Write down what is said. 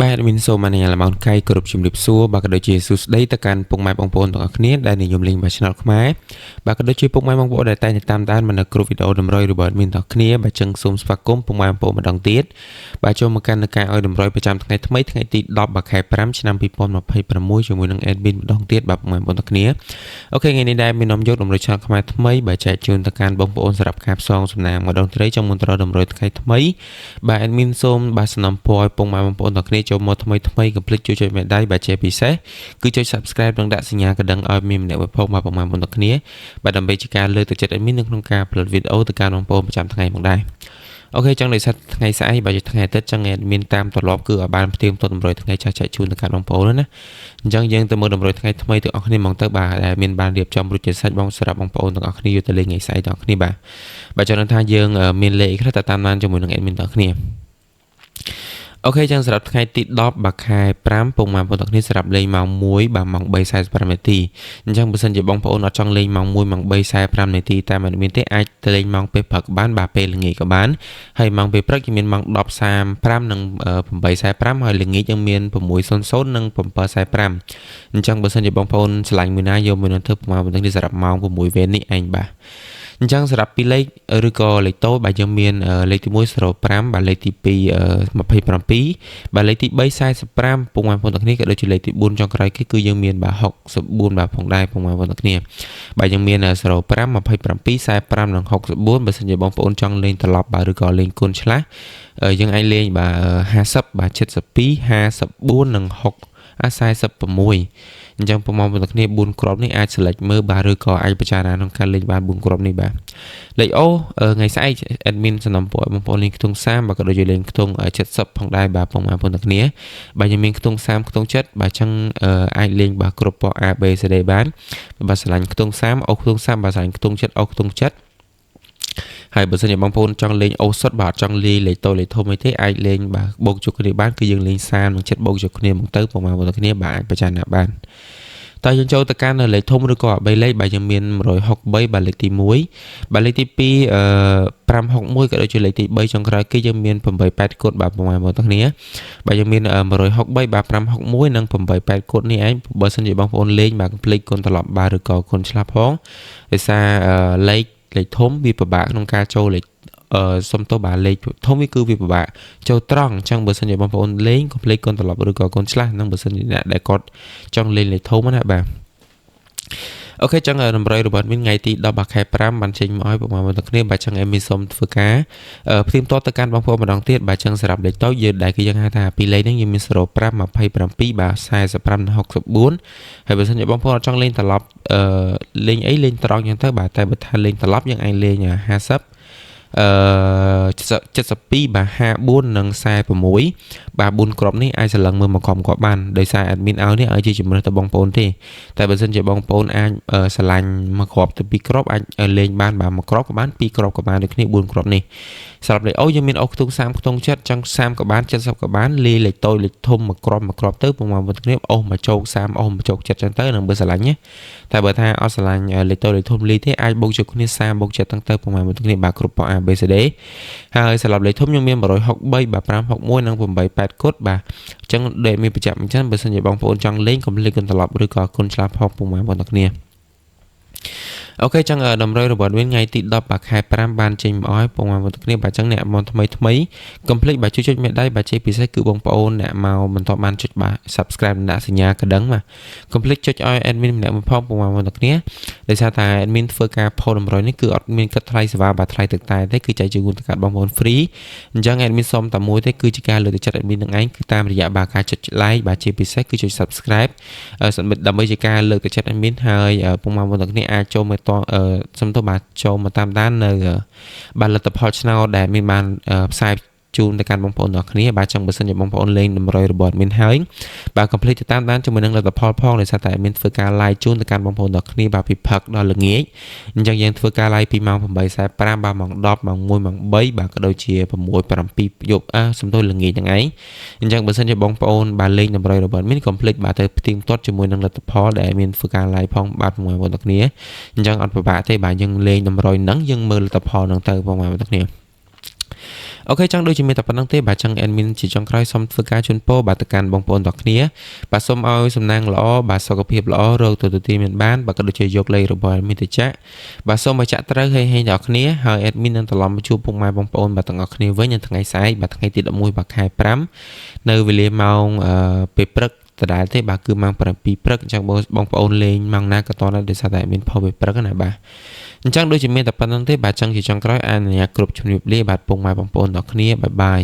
បាទមានសូមអនុញ្ញាតមកកាយគ្រប់ជំរាបសួរបាទក៏ដូចជាសួស្តីទៅកាន់ពុកម៉ែបងប្អូនទាំងអស់គ្នាដែលនិយមលេងបាទ Channel ខ្មែរបាទក៏ដូចជាពុកម៉ែបងប្អូនដែលតែងតាមដានមកនៅគ្រប់វីដេអូតម្រុយរបស់មានទាំងគ្នាបាទចឹងសូមស្វាគមន៍ពុកម៉ែបងប្អូនម្ដងទៀតបាទចូលមកកាន់នៅការឲ្យតម្រុយប្រចាំថ្ងៃថ្មីថ្ងៃទី10ខែ5ឆ្នាំ2026ជាមួយនឹង Admin ម្ដងទៀតបាទពុកម៉ែបងប្អូនទាំងគ្នាអូខេថ្ងៃនេះដែរមាននាំយកតម្រុយ Channel ខ្មែរថ្មីបាទចែកជូនទៅកាន់បងប្អូនសម្រាប់ការផ្សងសំណាងម្ដងត្រីចង់មុនត្រូវតម្រុយថ្ងៃថ្មីបាទ Admin សូមបាទសំណពរឲ្យពុកម៉ែបងប្អូនទាំងគ្នាចូលមកថ្មីកុំភ្លេចជួយចុចមេដៃបាទជាពិសេសគឺចុច Subscribe និងដាក់សញ្ញាកណ្ដឹងឲ្យមានម្នាក់ផងបាទបងប្អូនទាំងគ្នាបាទដើម្បីជាការលើកទឹកចិត្ត Admin នៅក្នុងការផលិតវីដេអូទៅកាន់បងប្អូនប្រចាំថ្ងៃផងដែរអូខេចឹងដោយសារថ្ងៃស្អែកបាទជាថ្ងៃអាទិត្យចឹងមានតាមទម្លាប់គឺឲ្យបានផ្ទៀងផ្ទាត់តម្រុយថ្ងៃចាស់ចែកជូនទៅកាន់បងប្អូនណាអញ្ចឹងយើងទៅមើលតម្រុយថ្ងៃថ្មីទាំងអស់គ្នាហ្មងទៅបាទដែលមានបានរៀបចំរួចជាសាច់បងសម្រាប់បងប្អូនទាំងអស់គ្នាយកទៅលេងថ្ងៃស្អែកទាំងអស់គ្នាបាទចង់ដឹងថាយើងមានលេខខ្លះទៅតាមដានជាមួយនឹង Admin ទាំងអស់គ្នាអូខេចឹងសម្រាប់ថ្ងៃទី10ខែ5ពុកម៉ែបងប្អូនទាំងគ្នាសម្រាប់លេងម៉ោង1បាទម៉ោង 3:45 នាទីអញ្ចឹងបើសិនជាបងប្អូនអត់ចង់លេងម៉ោង1ម៉ោង 3:45 នាទីតាមមានទេអាចទៅលេងម៉ោងពេលព្រឹកក៏បានបាទពេលល្ងាចក៏បានហើយម៉ោងពេលព្រឹកយើងមានម៉ោង 10:35 និង 8:45 ហើយល្ងាចយើងមាន 6:00 និង 7:45 អញ្ចឹងបើសិនជាបងប្អូនឆ្លាញ់មួយណាយកមួយនោះធ្វើពុកម៉ែបងប្អូនទាំងគ្នាសម្រាប់ម៉ោង 6 វេននេះឯងបាទអញ្ចឹងសម្រាប់ពីលេខឬក៏លេខតូចបាទយើងមានលេខទី1 05បាទលេខទី2 27បាទលេខទី3 45ពុកម៉ែបងប្អូនទាំងគ្នាក៏ដូចជាលេខទី4ចុងក្រោយគឺយើងមានបាទ64បាទផងដែរពុកម៉ែបងប្អូនទាំងគ្នាបាទយើងមាន05 27 45និង64បើសិនជាបងប្អូនចង់លេងត្រឡប់បាទឬក៏លេងគុណឆ្លាស់យើងអាចលេងបាទ50បាទ72 54និង46អញ្ចឹងពុកម៉ែបងប្អូនទាំងគ្នា4គ្រាប់នេះអាច select មើលបាទឬក៏អាចពិចារណាក្នុងការលេងបាន4គ្រាប់នេះបាទលេខអូថ្ងៃស្អែក Admin សំណពរបងប្អូនលេងខ្ទង់30បាទក៏ដូចជាលេងខ្ទង់70ផងដែរបាទពុកម៉ែបងប្អូនទាំងគ្នាបាទយើងមានខ្ទង់30ខ្ទង់70បាទអញ្ចឹងអាចលេងបាទគ្រប់ពណ៌ A B C D បានបាទឆ្លាញ់ខ្ទង់30អូខ្ទង់30បាទឆ្លាញ់ខ្ទង់70អូខ្ទង់70ហើយបើសិនជាបងប្អូនចង់លេងអូសុតបាទចង់លេងលេខតូចលេខធំអីទេអាចលេងបាទបូកជួបគ្នាបានគឺយើងលេង30និង70បូកជួបគ្នាមកទៅពុកម៉ែបងប្អូនទាំងគ្នាបាទអាចពិចារណាបានតើយើងចូលទៅកាន់លេខធំឬក៏3លេខបាទយើងមាន163បាទលេខទី1បាទលេខទី2561ក៏ដូចជាលេខទី3ចុងក្រោយគឺយើងមាន88គត់បាទបងប្អូនទាំងគ្នាបាទយើងមាន163បាទ561និង88គត់នេះឯងបើសិនជាបងប្អូនលេងបាទកុំភ្លេចគុណត្រឡប់បាទឬក៏គុណឆ្លាស់ផងដោយសារលេខធំវាពិបាកក្នុងការចូលលេខសុំទោសបាទលេខធំវាគឺវាពិបាកចូលត្រង់អញ្ចឹងបើសិនជាបងប្អូនលេងកុំភ្លេចគុណត្រឡប់ឬក៏គុណឆ្លាស់ហ្នឹងបើសិនជាអ្នកដែលគាត់ចង់លេងលេខធំណាបាទអូខេចឹងតម្រុយរបស់មានថ្ងៃទី10ខែ5បានចេញមកឲ្យបងប្អូនទាំងគ្នាបាទចឹងមានសូមធ្វើការផ្ទៀងផ្ទាត់ទៅកាន់បងប្អូនម្ដងទៀតបាទចឹងសម្រាប់លេខតូចយើងដែលគឺយើងហៅថាពីរលេខហ្នឹងយើងមាន05 27បាទ45និង64ហើយបើសិនជាបងប្អូនអត់ចង់លេងត្រឡប់លេងអីលេងត្រង់ចឹងទៅបាទតែបើថាលេងត្រឡប់យើងអាចលេង50 72បាទ54និង46បាទ4គ្រាប់នេះអាចសឡឹងមើលមកក្រុមគាត់បានដោយសារ Admin ឲ្យជាជំរឿនទៅបងប្អូនទេតែបើសិនជាបងប្អូនអាចឆ្លាញ់មួយគ្រាប់ទៅ2គ្រាប់អាចលេងបានបាទមួយគ្រាប់ក៏បាន2គ្រាប់ក៏បានដូចគ្នា4គ្រាប់នេះសម្រាប់លេខអូយើងមានអូខ្ទង់30ខ្ទង់70ចឹង30ក៏បាន70ក៏បានលេខលេខតូចលេខធំមួយគ្រាប់ទៅបងប្អូនគ្នាអូមកជោគ30អូមកជោគ70ចឹងទៅនឹងបើឆ្លាញ់ណាតែបើថាអត់ឆ្លាញ់លេខតូចលេខធំលេខទេអាចបូកជួយគ្នា30បូក70ហ្នឹងទៅបងប្អូនគ្នាបាទគ្រប់ពណ៌ A B C D ហើយសម្រាប់លេខធំខ្ញុំមាន163បាទ561និង88គត់បាទអញ្ចឹងដែលមានបញ្ជាក់អញ្ចឹងបើសិនជាបងប្អូនចង់លេងកុំភ្លេចគុណត្រឡប់ឬក៏គុណឆ្លាស់ផងបងប្អូនគ្នាអូខេចឹងតម្រុយរបស់វិញថ្ងៃទី10ខែ5បានចេញមកឲ្យបងប្អូនទាំងគ្នាបាទចឹងអ្នកមកថ្មីកុំភ្លេចបាទជួយចុចមេដៃបាទជាពិសេសគឺបងប្អូនអ្នកមកមិនទាន់បានចុចបាទ Subscribe ដាក់សញ្ញាកណ្ដឹងបាទកុំភ្លេចចុចឲ្យ Admin ម្នាក់មួយផងបងប្អូនទាំងគ្នាដោយសារតែ Admin ធ្វើការផុសតម្រុយនេះគឺអត់មានគិតថ្លៃសេវាបាទថ្លៃទឹកតែទេគឺចែកជូនទៅកាន់បងប្អូន free អញ្ចឹង Admin សុំតែមួយទេគឺជាការលើកទឹកចិត្ត Admin នឹងឯងគឺតាមរយៈបាទការចុច like បាទជាពិសេសគឺចុច Subscribe ដើម្បីជាការលើកទឹកចិត្ត Admin ហើយបងប្អូនទាំងគ្នាអាចចូលមកសំទោសបាទចូលមកតាមដាននៅបាទលទ្ធផលឆ្នោតដែលមានបានផ្សាយជូនទៅកាន់បងប្អូនទាំងគ្នាបាទចឹងបើសិនជាបងប្អូនលេងតម្រុយរបស់មានហើយបាទកុំភ្លេចទៅតាមដានជាមួយនឹងលទ្ធផលផងដោយសារតែមានធ្វើការ live ជូនទៅកាន់បងប្អូនទាំងគ្នាបាទពីផឹកដល់ល្ងាចអញ្ចឹងយើងធ្វើការ live ពីម៉ោង 8:45 បាទម៉ោង 10 ម៉ោង 1 ម៉ោង 3 បាទក៏ដូចជា 6 7 យប់សំទោសល្ងាចហ្នឹងឯងអញ្ចឹងបើសិនជាបងប្អូនបាទលេងតម្រុយរបស់មានកុំភ្លេចបាទទៅផ្ទៀងផ្ទាត់ជាមួយនឹងលទ្ធផលដែលមានធ្វើការ live ផងបាទបងប្អូនទាំងគ្នាអញ្ចឹងអត់ពិបាកទេបាទយើងលេងតម្រុយហ្នឹងយើងមើលលទ្ធផលហ្នឹងទៅបងប្អូនទាំងគ្នា អូខេចឹងដូចជាមានតែប៉ុណ្្នឹងទេបាទចឹង admin ជាចុងក្រោយសូមធ្វើការជូនពរបាទទៅកាន់បងប្អូនទាំងគ្នាបាទសូមឲ្យសំណាងល្អបាទសុខភាពល្អរោគទទួលមានបានបាទក៏ដូចជាយកលេខរបស់ admin ទៅចាក់បាទសូមឲ្យចាក់ត្រូវហេងទាំងគ្នាហើយ admin នឹងត្រឡប់មកជួបពុកម៉ែបងប្អូនបាទទាំងអស់គ្នាវិញនៅថ្ងៃស្អែកបាទថ្ងៃទី11បាទខែ5នៅវេលាម៉ោងពេលព្រឹកដដែលទេបាទគឺម៉ោង7ព្រឹកអញ្ចឹងបងប្អូនលេងម៉ោងណាក៏តដែរដោយសារតែមានផុសពេលព្រឹកណាបាទអញ្ចឹងដូចជាមានតែប៉ុណ្្នឹងទេបាទចឹងជាចុងក្រោយអនុញ្ញាតគ្រប់ជំរាបលាបាទពុកម៉ែបងប្អូនទាំងគ្នាបាយបាយ